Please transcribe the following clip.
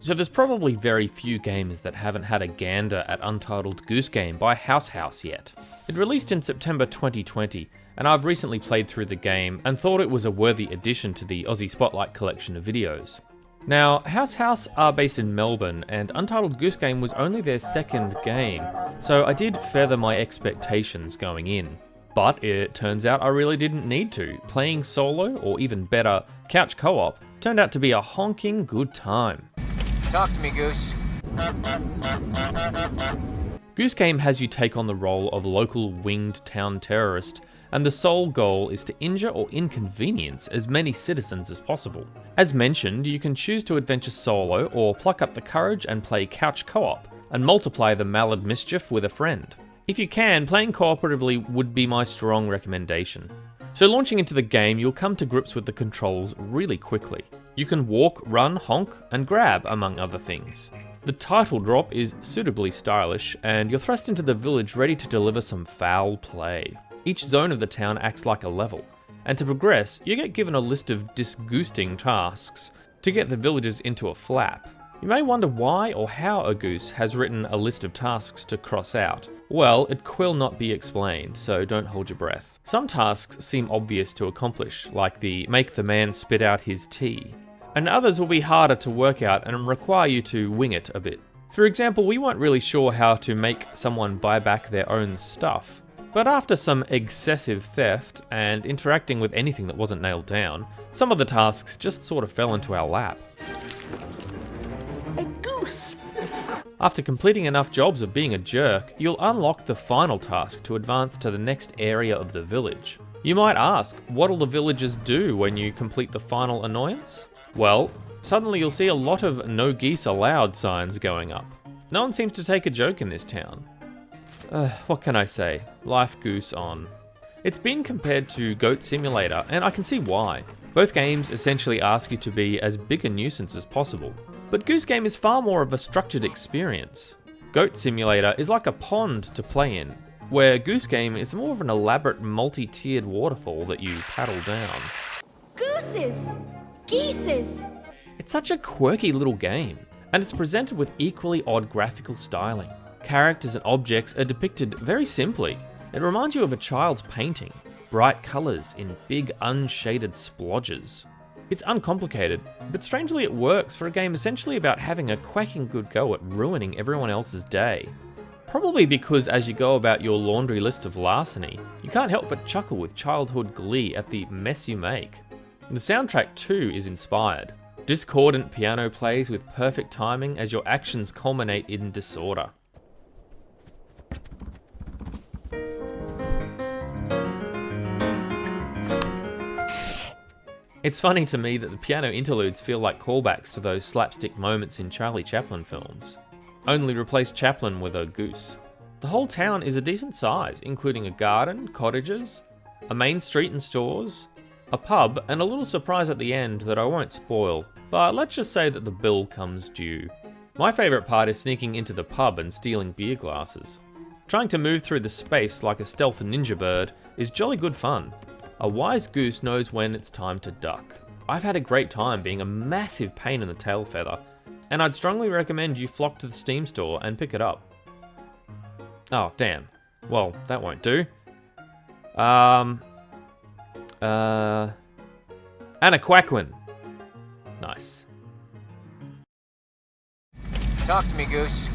So there's probably very few gamers that haven't had a gander at Untitled Goose Game by House yet. It released in September 2020, and I've recently played through the game and thought it was a worthy addition to the Aussie Spotlight collection of videos. Now, House are based in Melbourne, and Untitled Goose Game was only their second game, so I did feather my expectations going in. But it turns out I really didn't need to. Playing solo, or even better, couch co-op, turned out to be a honking good time. Talk to me, Goose. Goose Game has you take on the role of local winged town terrorist, and the sole goal is to injure or inconvenience as many citizens as possible. As mentioned, you can choose to adventure solo or pluck up the courage and play couch co-op, and multiply the malad mischief with a friend. If you can, playing cooperatively would be my strong recommendation. So launching into the game, you'll come to grips with the controls really quickly. You can walk, run, honk, and grab, among other things. The title drop is suitably stylish, and you're thrust into the village ready to deliver some foul play. Each zone of the town acts like a level, and to progress, you get given a list of disgusting tasks to get the villagers into a flap. You may wonder why or how a goose has written a list of tasks to cross out. Well, it will not be explained, so don't hold your breath. Some tasks seem obvious to accomplish, like the make the man spit out his tea, and others will be harder to work out and require you to wing it a bit. For example, we weren't really sure how to make someone buy back their own stuff, but after some excessive theft and interacting with anything that wasn't nailed down, some of the tasks just sort of fell into our lap. A goose! After completing enough jobs of being a jerk, you'll unlock the final task to advance to the next area of the village. You might ask, what'll the villagers do when you complete the final annoyance? Well, suddenly you'll see a lot of no geese allowed signs going up. No one seems to take a joke in this town. What can I say? Life goose on. It's been compared to Goat Simulator, and I can see why. Both games essentially ask you to be as big a nuisance as possible. But Goose Game is far more of a structured experience. Goat Simulator is like a pond to play in, where Goose Game is more of an elaborate multi-tiered waterfall that you paddle down. Gooses! Geeses! It's such a quirky little game, and it's presented with equally odd graphical styling. Characters and objects are depicted very simply. It reminds you of a child's painting, bright colours in big unshaded splodges. It's uncomplicated, but strangely it works for a game essentially about having a quacking good go at ruining everyone else's day. Probably because as you go about your laundry list of larceny, you can't help but chuckle with childhood glee at the mess you make. The soundtrack too is inspired. Discordant piano plays with perfect timing as your actions culminate in disorder. It's funny to me that the piano interludes feel like callbacks to those slapstick moments in Charlie Chaplin films. Only replace Chaplin with a goose. The whole town is a decent size, including a garden, cottages, a main street and stores, a pub, and a little surprise at the end that I won't spoil, but let's just say that the bill comes due. My favourite part is sneaking into the pub and stealing beer glasses. Trying to move through the space like a stealth ninja bird is jolly good fun. A wise goose knows when it's time to duck. I've had a great time being a massive pain in the tail feather, and I'd strongly recommend you flock to the Steam store and pick it up. Oh, damn. Well, that won't do. Anaquaquin. Nice. Talk to me, Goose.